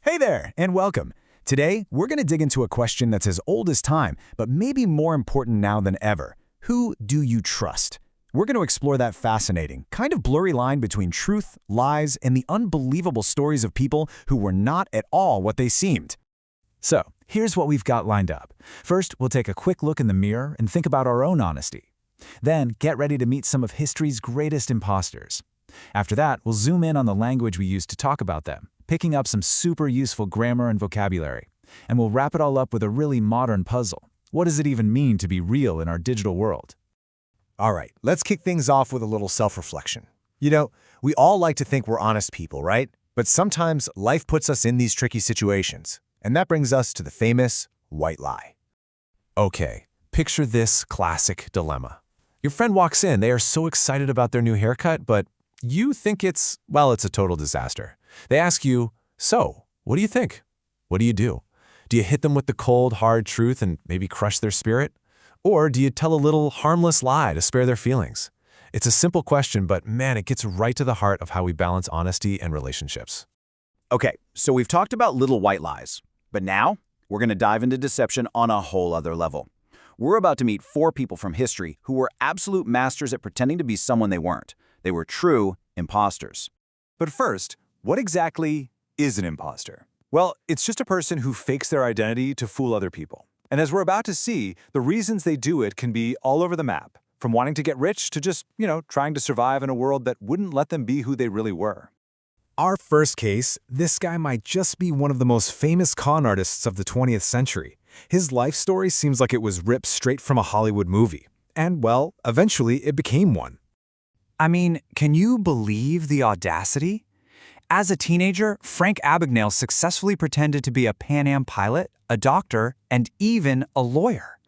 Hey there, and welcome. Today, we're going to dig into a question that's as old as time, but maybe more important now than ever. Who do you trust? We're going to explore that fascinating, kind of blurry line between truth, lies, and the unbelievable stories of people who were not at all what they seemed. So, here's what we've got lined up. First, we'll take a quick look in the mirror and think about our own honesty. Then, get ready to meet some of history's greatest imposters. After that, we'll zoom in on the language we use to talk about them, picking up some super useful grammar and vocabulary. And we'll wrap it all up with a really modern puzzle. What does it even mean to be real in our digital world? All right, let's kick things off with a little self-reflection. You know, we all like to think we're honest people, right? But sometimes life puts us in these tricky situations. And that brings us to the famous white lie. Okay, picture this classic dilemma. Your friend walks in, they are so excited about their new haircut, but you think it's a total disaster. They ask you, so, what do you think? What do you do? Do you hit them with the cold, hard truth and maybe crush their spirit? Or do you tell a little harmless lie to spare their feelings? It's a simple question, but man, it gets right to the heart of how we balance honesty and relationships. Okay, so we've talked about little white lies, but now we're going to dive into deception on a whole other level. We're about to meet 4 people from history who were absolute masters at pretending to be someone they weren't. They were true imposters. But first, what exactly is an imposter? Well, it's just a person who fakes their identity to fool other people. And as we're about to see, the reasons they do it can be all over the map, from wanting to get rich to just, trying to survive in a world that wouldn't let them be who they really were. Our first case, this guy might just be one of the most famous con artists of the 20th century. His life story seems like it was ripped straight from a Hollywood movie. And, well, eventually it became one. I mean, can you believe the audacity? As a teenager, Frank Abagnale successfully pretended to be a Pan Am pilot, a doctor, and even a lawyer.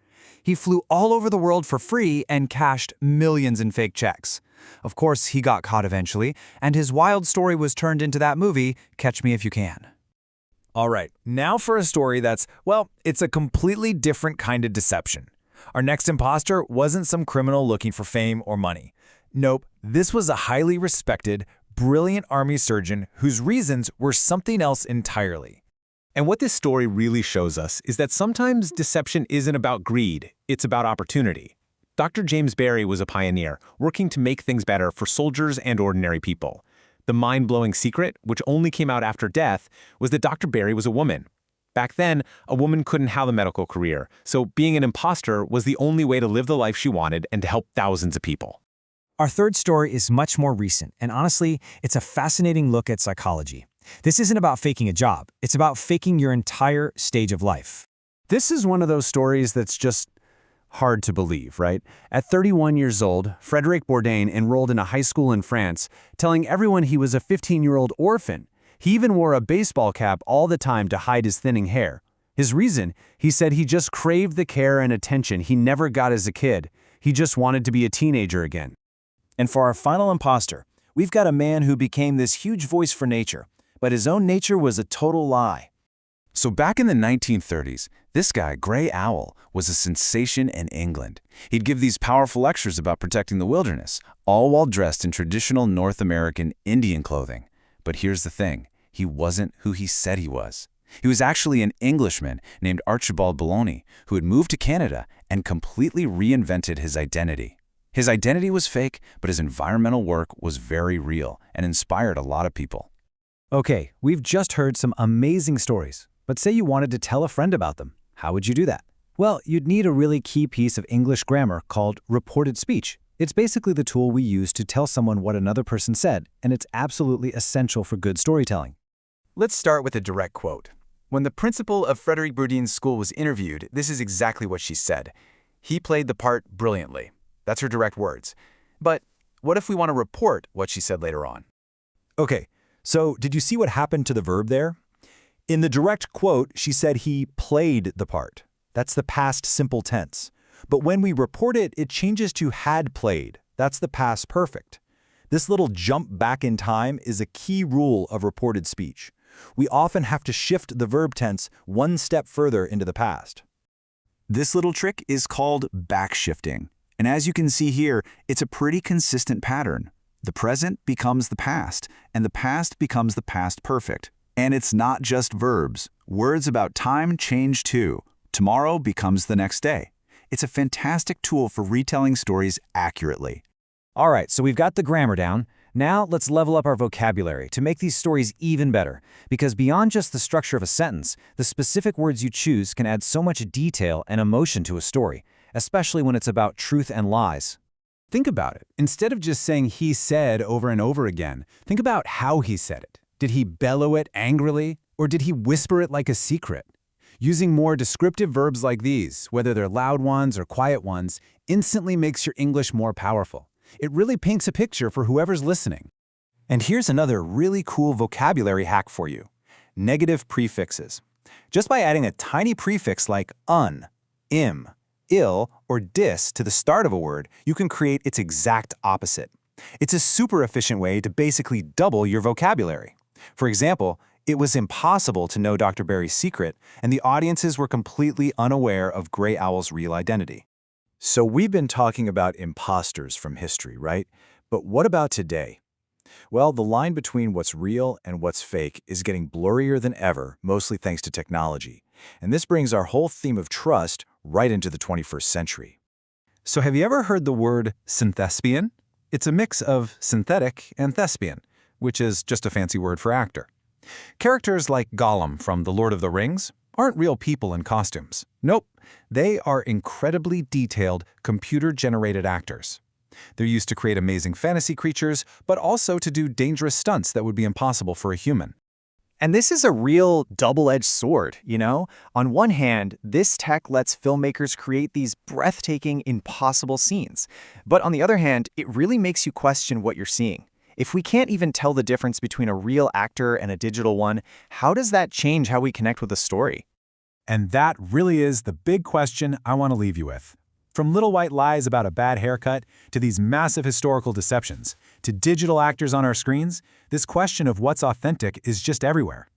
He flew all over the world for free and cashed millions in fake checks. Of course, he got caught eventually, and his wild story was turned into that movie, Catch Me If You Can. All right, now for a story that's, it's a completely different kind of deception. Our next imposter wasn't some criminal looking for fame or money. Nope, this was a highly respected, brilliant army surgeon whose reasons were something else entirely. And what this story really shows us is that sometimes deception isn't about greed, it's about opportunity. Dr. James Barry was a pioneer, working to make things better for soldiers and ordinary people. The mind-blowing secret, which only came out after death, was that Dr. Barry was a woman. Back then, a woman couldn't have a medical career, so being an imposter was the only way to live the life she wanted and to help thousands of people. Our third story is much more recent, and honestly, it's a fascinating look at psychology. This isn't about faking a job, it's about faking your entire stage of life. This is one of those stories that's just hard to believe, right? At 31 years old, Frederic Bourdain enrolled in a high school in France, telling everyone he was a 15-year-old orphan. He even wore a baseball cap all the time to hide his thinning hair. His reason, he said he just craved the care and attention he never got as a kid. He just wanted to be a teenager again. And for our final imposter, we've got a man who became this huge voice for nature, but his own nature was a total lie. So back in the 1930s, this guy, Grey Owl, was a sensation in England. He'd give these powerful lectures about protecting the wilderness, all while dressed in traditional North American Indian clothing. But here's the thing, he wasn't who he said he was. He was actually an Englishman named Archibald Bologna, who had moved to Canada and completely reinvented his identity. His identity was fake, but his environmental work was very real and inspired a lot of people. Okay, we've just heard some amazing stories, but say you wanted to tell a friend about them. How would you do that? Well, you'd need a really key piece of English grammar called reported speech. It's basically the tool we use to tell someone what another person said, and it's absolutely essential for good storytelling. Let's start with a direct quote. When the principal of Frederic Bourdain's school was interviewed, this is exactly what she said. He played the part brilliantly. That's her direct words. But what if we want to report what she said later on? Okay, so did you see what happened to the verb there? In the direct quote, she said he played the part. That's the past simple tense. But when we report it, it changes to had played. That's the past perfect. This little jump back in time is a key rule of reported speech. We often have to shift the verb tense one step further into the past. This little trick is called backshifting. And as you can see here, it's a pretty consistent pattern. The present becomes the past, and the past becomes the past perfect. And it's not just verbs. Words about time change too. Tomorrow becomes the next day. It's a fantastic tool for retelling stories accurately. All right, so we've got the grammar down. Now let's level up our vocabulary to make these stories even better. Because beyond just the structure of a sentence, the specific words you choose can add so much detail and emotion to a story, especially when it's about truth and lies. Think about it. Instead of just saying he said over and over again, think about how he said it. Did he bellow it angrily, or did he whisper it like a secret? Using more descriptive verbs like these, whether they're loud ones or quiet ones, instantly makes your English more powerful. It really paints a picture for whoever's listening. And here's another really cool vocabulary hack for you. Negative prefixes. Just by adding a tiny prefix like un, im, ill, or dis to the start of a word, you can create its exact opposite. It's a super efficient way to basically double your vocabulary. For example, it was impossible to know Dr. Barry's secret, and the audiences were completely unaware of Gray Owl's real identity. So we've been talking about impostors from history, right? But what about today? Well, the line between what's real and what's fake is getting blurrier than ever, mostly thanks to technology. And this brings our whole theme of trust right into the 21st century. So have you ever heard the word synthespian? It's a mix of synthetic and thespian, which is just a fancy word for actor. Characters like Gollum from The Lord of the Rings aren't real people in costumes. Nope, they are incredibly detailed, computer-generated actors. They're used to create amazing fantasy creatures, but also to do dangerous stunts that would be impossible for a human. And this is a real double-edged sword, you know? On one hand, this tech lets filmmakers create these breathtaking, impossible scenes. But on the other hand, it really makes you question what you're seeing. If we can't even tell the difference between a real actor and a digital one, how does that change how we connect with a story? And that really is the big question I want to leave you with. From little white lies about a bad haircut, to these massive historical deceptions, to digital actors on our screens, this question of what's authentic is just everywhere.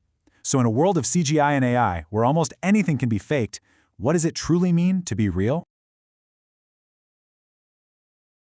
So in a world of CGI and AI, where almost anything can be faked, what does it truly mean to be real?